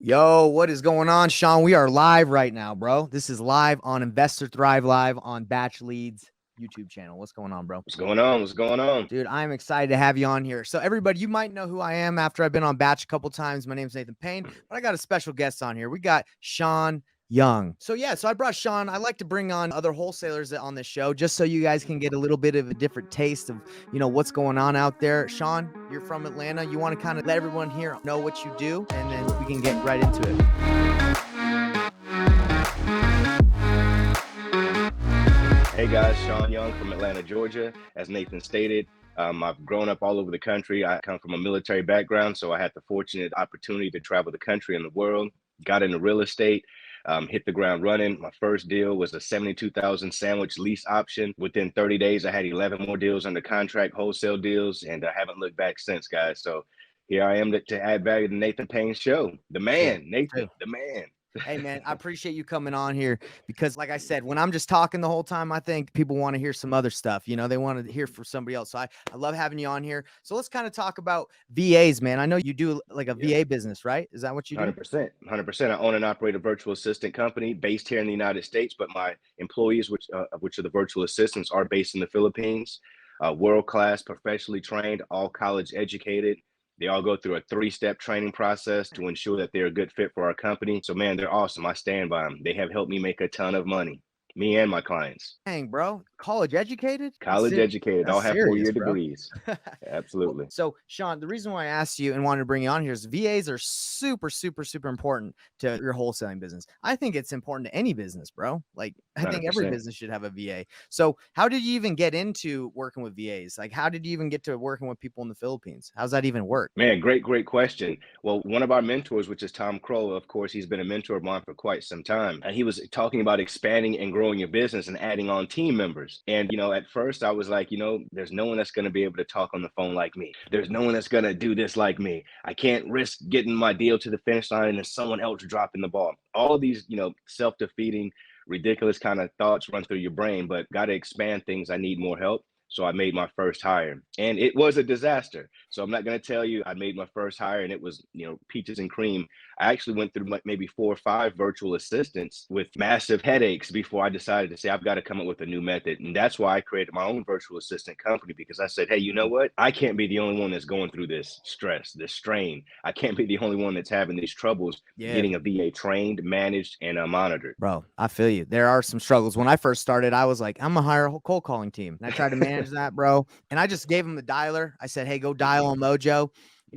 Yo, what is going on, Shaun? We are live right now, bro. This is live on Investor Thrive Live on Batch Leads YouTube channel. What's going on, bro? What's going on? What's going on? Dude, I'm excited to have you on here. So, everybody, you might know who I am after I've been on Batch a couple times. My name's Nathan Payne, but I got a special guest on here. We got Shaun Young. So I brought Shaun. I like to bring on other wholesalers on this show just so you guys can get a little bit of a different taste of, what's going on out there. Shaun, you're from Atlanta. You want to kind of let everyone here know what you do, and then we can get right into it. Hey guys, Shaun Young from Atlanta, Georgia. As Nathan stated, I've grown up all over the country. I come from a military background, so I had the fortunate opportunity to travel the country and the world. Got into real estate, hit the ground running. My first deal was a 72,000 sandwich lease option. Within 30 days, I had 11 more deals under contract, wholesale deals, and I haven't looked back since, guys. So here I am to add value to Nathan Payne's show. The man, Nathan, the man. Hey, man, I appreciate you coming on here because, like I said, when I'm just talking the whole time, I think people want to hear some other stuff. They want to hear from somebody else. So I love having you on here. So let's kind of talk about VAs, man. I know you do like a VA business, right? Is that what you do? 100%. 100%. I own and operate a virtual assistant company based here in the United States, but my employees, which are the virtual assistants, are based in the Philippines. World class, professionally trained, all college educated. They all go through a 3-step training process to ensure that they're a good fit for our company. So, man, they're awesome. I stand by them. They have helped me make a ton of money, me and my clients. Dang, bro. College educated? College educated, all That's have serious, 4-year bro. degrees. Well, Absolutely. so, Shaun, the reason why I asked you and wanted to bring you on here is VAs are super, super, super important to your wholesaling business. I think it's important to any business, bro. Like, I think every 100%. business should have a VA. So, how did you even get into working with VAs? Like, how did you even get to working with people in the Philippines? How's that even work? Man, great question. Well, one of our mentors, which is Tom Crow, of course, he's been a mentor of mine for quite some time. And he was talking about expanding and growing your business and adding on team members. And, at first I was like, there's no one that's going to be able to talk on the phone like me. There's no one that's going to do this like me. I can't risk getting my deal to the finish line and then someone else dropping the ball. All of these, self-defeating, ridiculous kind of thoughts run through your brain, but got to expand things. I need more help. So I made my first hire and it was a disaster. So I'm not going to tell you I made my first hire and it was, peaches and cream. I actually went through maybe 4 or 5 virtual assistants with massive headaches before I decided to say, I've got to come up with a new method. And that's why I created my own virtual assistant company, because I said, hey, you know what? I can't be the only one that's going through this stress, this strain. I can't be the only one that's having these troubles getting a VA trained, managed, and monitored. Bro, I feel you. There are some struggles. When I first started, I was like, I'm gonna hire a cold calling team. And I tried to manage that, bro. And I just gave them the dialer. I said, hey, go dial on Mojo.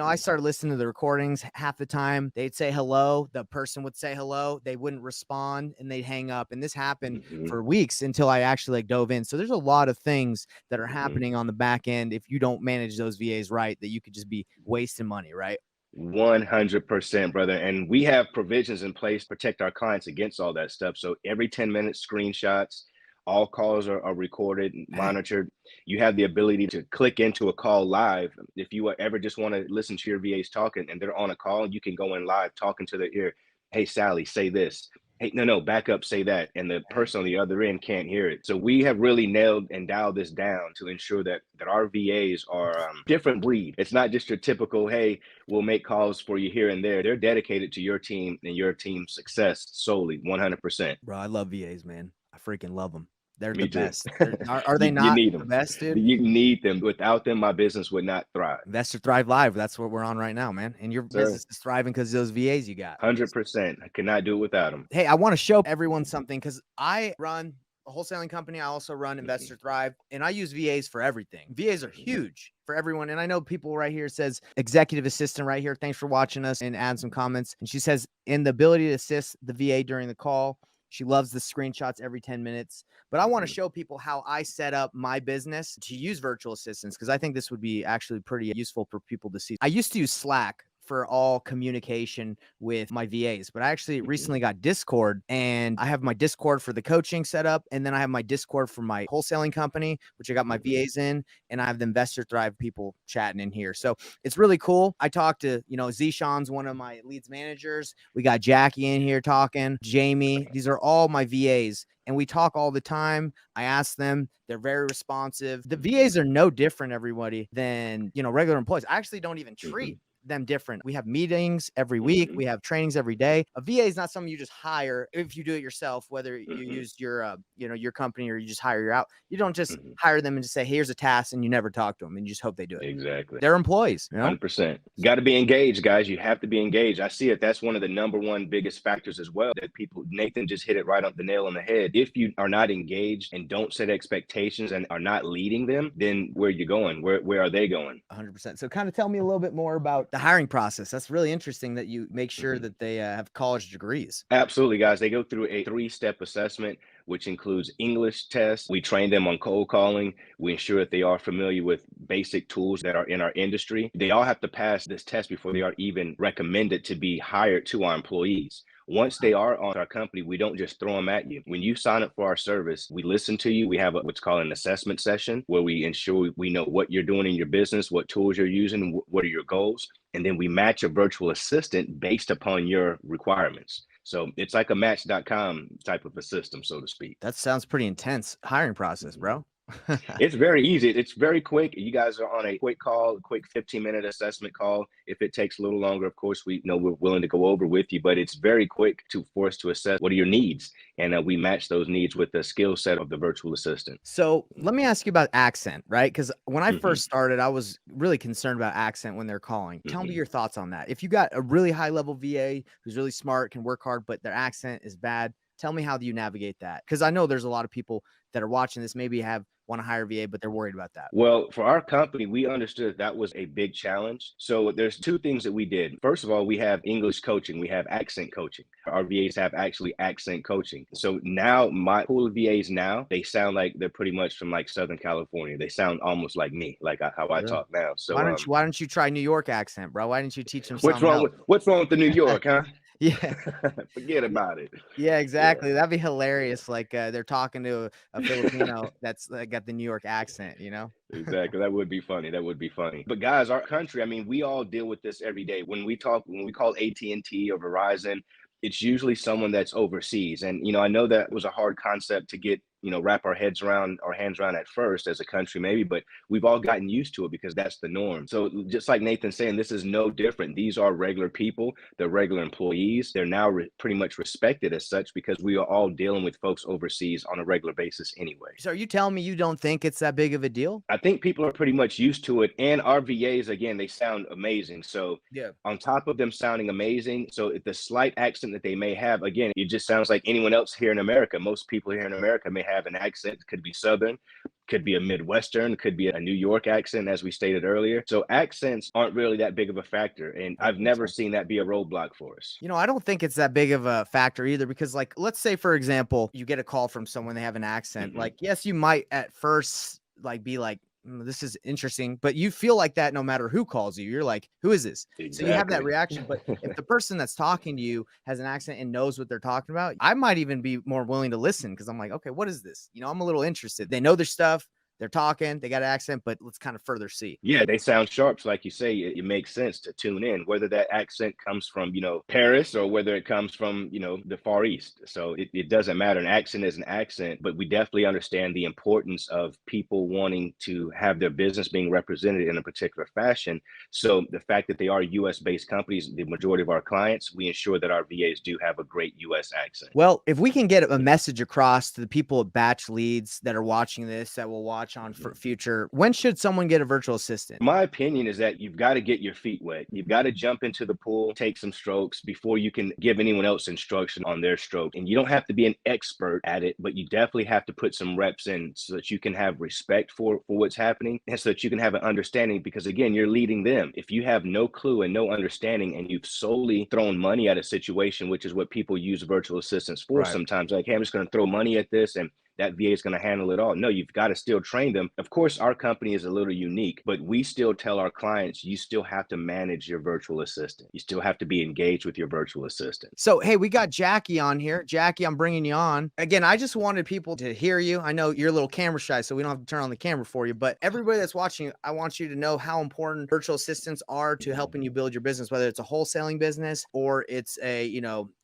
I started listening to the recordings. Half the time they'd say hello. The person would say hello. They wouldn't respond and they'd hang up. And this happened for weeks until I actually dove in. So there's a lot of things that are happening on the back end if you don't manage those VAs right, that you could just be wasting money, right? 100%, brother. And we have provisions in place to protect our clients against all that stuff. So every 10 minutes, screenshots, all calls are recorded, monitored. You have the ability to click into a call live. If you ever just want to listen to your VAs talking and they're on a call, you can go in live talking to their ear. Hey, Sally, say this. Hey, no, back up, say that. And the person on the other end can't hear it. So we have really nailed and dialed this down to ensure that our VAs are different breed. It's not just your typical, hey, we'll make calls for you here and there. They're dedicated to your team and your team's success solely, 100%. Bro, I love VAs, man. I freaking love them. They're Me the too. best. Are they You not need the them. best, dude? You need them. Without them, my business would not thrive. Investor Thrive Live. That's what we're on right now, man. And your Sir, business is thriving because of those VAs you got. 100%. I could not do it without them. Hey, I want to show everyone something because I run a wholesaling company. I also run Investor Thrive, and I use VAs for everything. VAs are huge for everyone. And I know people right here says executive assistant right here. Thanks for watching us and add some comments. And she says, in the ability to assist the VA during the call. She loves the screenshots every 10 minutes. But I want to show people how I set up my business to use virtual assistants, because I think this would be actually pretty useful for people to see. I used to use Slack for all communication with my VAs, but I actually recently got Discord, and I have my Discord for the coaching set up, and then I have my Discord for my wholesaling company, which I got my VAs in, and I have the Investor Thrive people chatting in here. So it's really cool. I talked to, Zishan's one of my leads managers. We got Jackie in here talking, Jamie. These are all my VAs. And we talk all the time. I ask them. They're very responsive. The VAs are no different, everybody, than, regular employees. I actually don't even treat them different. We have meetings every week. We have trainings every day. A VA is not something you just hire if you do it yourself, whether you use your, your company or you just hire you out. You don't just hire them and just say, hey, here's a task, and you never talk to them and you just hope they do it. Exactly. They're employees, you know? 100%. Got to be engaged, guys. You have to be engaged. I see it. That's one of the number one biggest factors as well that people, Nathan just hit it right on the nail on the head. If you are not engaged and don't set expectations and are not leading them, then where are you going? Where are they going? 100%. So kind of tell me a little bit more about the hiring process. That's really interesting that you make sure that they have college degrees. Absolutely, guys. They go through a 3-step assessment, which includes English tests. We train them on cold calling. We ensure that they are familiar with basic tools that are in our industry. They all have to pass this test before they are even recommended to be hired to our employees. Once they are on our company, we don't just throw them at you. When you sign up for our service, we listen to you. We have what's called an assessment session where we ensure we know what you're doing in your business, what tools you're using, what are your goals. And then we match a virtual assistant based upon your requirements. So it's like a match.com type of a system, so to speak. That sounds pretty intense hiring process, bro. It's very easy. It's very quick. You guys are on a quick call, a quick 15-minute assessment call. If it takes a little longer, of course, we're willing to go over with you, but it's very quick for us to assess what are your needs. And we match those needs with the skill set of the virtual assistant. So let me ask you about accent, right? Because when I first started, I was really concerned about accent when they're calling. Tell me your thoughts on that. If you got a really high level VA who's really smart, can work hard, but their accent is bad, tell me, how do you navigate that? Because I know there's a lot of people that are watching this, maybe want to hire VA, but they're worried about that. Well, for our company, we understood that was a big challenge. So there's 2 things that we did. First of all, we have English coaching. We have accent coaching. Our VAs have actually accent coaching. So now my pool of VAs now, they sound like they're pretty much from like Southern California. They sound almost like me, like how I talk now. So why don't you try New York accent, bro? Why didn't you teach them what's wrong with the New York, huh? Yeah. Forget about it. Yeah, exactly. That'd be hilarious. Like they're talking to a Filipino that's got the New York accent, you know? Exactly. That would be funny. That would be funny. But guys, our country, I mean, we all deal with this every day. When we call AT&T or Verizon, it's usually someone that's overseas. And, I know that was a hard concept to get, wrap our hands around at first as a country, maybe, but we've all gotten used to it because that's the norm. So just like Nathan's saying, this is no different. These are regular people. They're regular employees. They're now pretty much respected as such because we are all dealing with folks overseas on a regular basis anyway. So are you telling me you don't think it's that big of a deal? I think people are pretty much used to it. And our VAs, again, they sound amazing. So yeah, on top of them sounding amazing, so the slight accent that they may have, again, it just sounds like anyone else here in America. Most people here in America may have an accent, could be Southern, could be a Midwestern, could be a New York accent, as we stated earlier. So accents aren't really that big of a factor. And I've never seen that be a roadblock for us. I don't think it's that big of a factor either, because like, let's say, for example, you get a call from someone, they have an accent. Like, yes, you might at first like be like, this is interesting, but you feel like that no matter who calls you. You're like, who is this? Exactly. So you have that reaction. But if the person that's talking to you has an accent and knows what they're talking about, I might even be more willing to listen, because I'm like, okay, what is this? I'm a little interested. They know their stuff. They're talking, they got an accent, but let's kind of further see. Yeah, they sound sharp. So like you say, it makes sense to tune in, whether that accent comes from, Paris, or whether it comes from, the Far East. So it doesn't matter. An accent is an accent, but we definitely understand the importance of people wanting to have their business being represented in a particular fashion. So the fact that they are US based companies, the majority of our clients, we ensure that our VAs do have a great US accent. Well, if we can get a message across to the people at Batch Leads that are watching this, that will watch on for future, when should someone get a virtual assistant? My opinion is that you've got to get your feet wet. You've got to jump into the pool, take some strokes before you can give anyone else instruction on their stroke. And you don't have to be an expert at it, but you definitely have to put some reps in so that you can have respect for what's happening, and so that you can have an understanding, because again, you're leading them. If you have no clue and no understanding, and you've solely thrown money at a situation, which is what people use virtual assistants for sometimes, like, hey, I'm just going to throw money at this and that VA is going to handle it all. No, you've got to still train them. Of course, our company is a little unique, but we still tell our clients, you still have to manage your virtual assistant. You still have to be engaged with your virtual assistant. So, hey, we got Jackie on here. Jackie, I'm bringing you on. Again, I just wanted people to hear you. I know you're a little camera shy, so we don't have to turn on the camera for you, but everybody that's watching, I want you to know how important virtual assistants are to helping you build your business, whether it's a wholesaling business or it's a,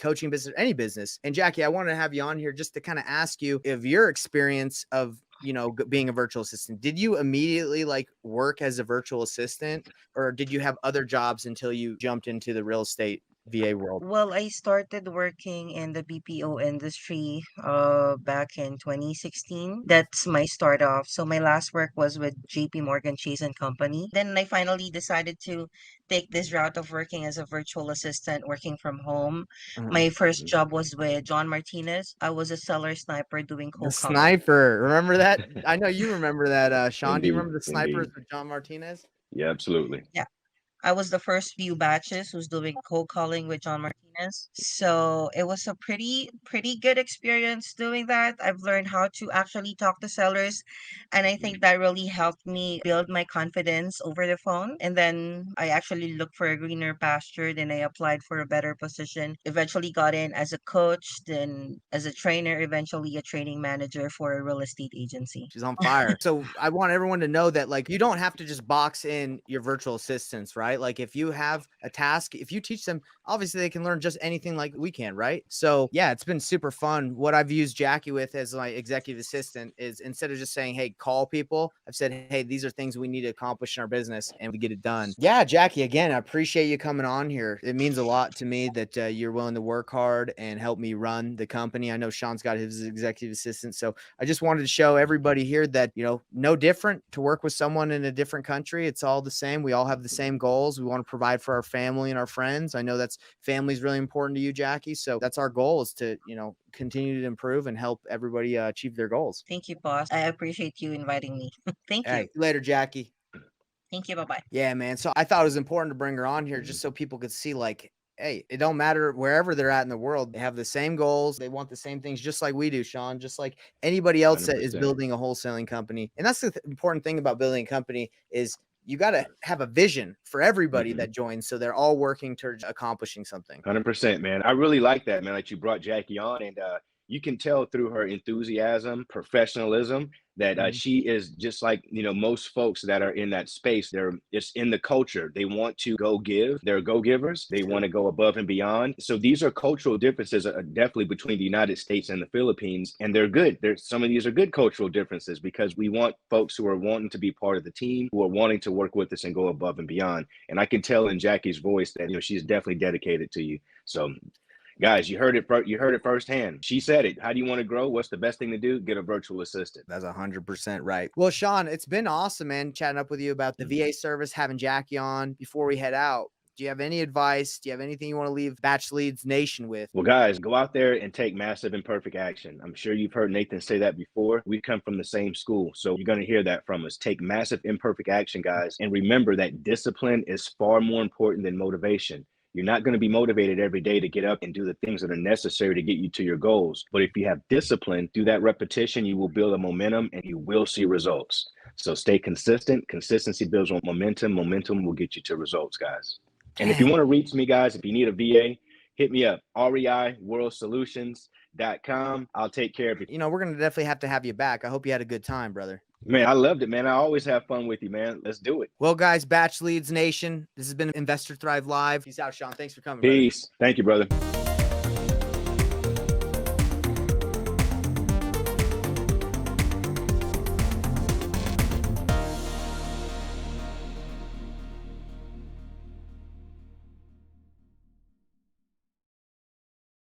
coaching business, any business. And Jackie, I wanted to have you on here just to kind of ask you if your experience of you know, being a virtual assistant? Did you immediately like work as a virtual assistant, or did you have other jobs until you jumped into the real estate VA world? Well, I started working in the BPO industry back in 2016. That's my start off. So my last work was with JP Morgan Chase and Company. Then I finally decided to take this route of working as a virtual assistant, working from home. Uh-huh. My first job was with John Martinez. I was a seller sniper doing The cold calling. sniper. Remember that? I know you remember that, Sean. Do you Indeed, remember the snipers indeed. with John Martinez? Yeah, absolutely. Yeah. I was the first few batches who's doing cold calling with John Martinez. So it was a pretty good experience doing that. I've learned how to actually talk to sellers, and I think that really helped me build my confidence over the phone. And then I actually looked for a greener pasture, then I applied for a better position. Eventually got in as a coach, then as a trainer, eventually a training manager for a real estate agency. She's on fire. So I want everyone to know that like you don't have to just box in your virtual assistants, right? Like if you have a task, if you teach them, obviously they can learn just anything like we can, right? So yeah, it's been super fun. What I've used Jackie with as my executive assistant is instead of just saying, hey, call people, I've said, hey, these are things we need to accomplish in our business and we get it done. Yeah, Jackie, again, I appreciate you coming on here. It means a lot to me that you're willing to work hard and help me run the company. I know Sean's got his executive assistant. So I just wanted to show everybody here that, you know, no different to work with someone in a different country. It's all the same. We all have the same goals. We want to provide for our family and our friends. I know that's family is really important to you, Jackie. So that's our goal is to, you know, continue to improve and help everybody achieve their goals. Thank you, boss. I appreciate you inviting me. Thank you. Hey, later, Jackie. Thank you. Bye bye. Yeah, man. So I thought it was important to bring her on here just so people could see like, hey, it don't matter wherever they're at in the world. They have the same goals. They want the same things just like we do, Sean, just like anybody else that is 100%. building a wholesaling company. And that's the important thing about building a company is you got to have a vision for everybody that joins so they're all working towards accomplishing something. 100%, man. I really like that, man, that you brought Jackie on. And you can tell through her enthusiasm, professionalism, that Mhm. she is just like, you know, most folks that are in that space. They're just in the culture. They want to go give. They're go givers. They want to go above and beyond. So these are cultural differences, definitely between the United States and the Philippines. And they're good. There's some of these are good cultural differences because we want folks who are wanting to be part of the team, who are wanting to work with us and go above and beyond. And I can tell in Jackie's voice that, you know, she's definitely dedicated to you. So guys, you heard it firsthand. She said it. How do you want to grow? What's the best thing to do? Get a virtual assistant. That's 100% right. Well, Sean, it's been awesome, man, chatting up with you about the VA service, having Jackie on. Before we head out, do you have any advice? Do you have anything you want to leave Batch Leads Nation with? Well, guys, go out there and take massive imperfect action. I'm sure you've heard Nathan say that before. We come from the same school, so you're going to hear that from us. Take massive imperfect action, guys. And remember that discipline is far more important than motivation. You're not going to be motivated every day to get up and do the things that are necessary to get you to your goals. But if you have discipline, through that repetition, you will build a momentum and you will see results. So stay consistent. Consistency builds on momentum. Momentum will get you to results, guys. And if you Dang. want to reach me, guys, if you need a VA, hit me up, reiworldsolutions.com. I'll take care of you. You know, we're going to definitely have to have you back. I hope you had a good time, brother. Man, I loved it, man. I always have fun with you, man. Let's do it. Well, guys, Batch Leads Nation, this has been Investor Thrive Live. Peace out, Sean. Thanks for coming, brother. Peace. Thank you, brother.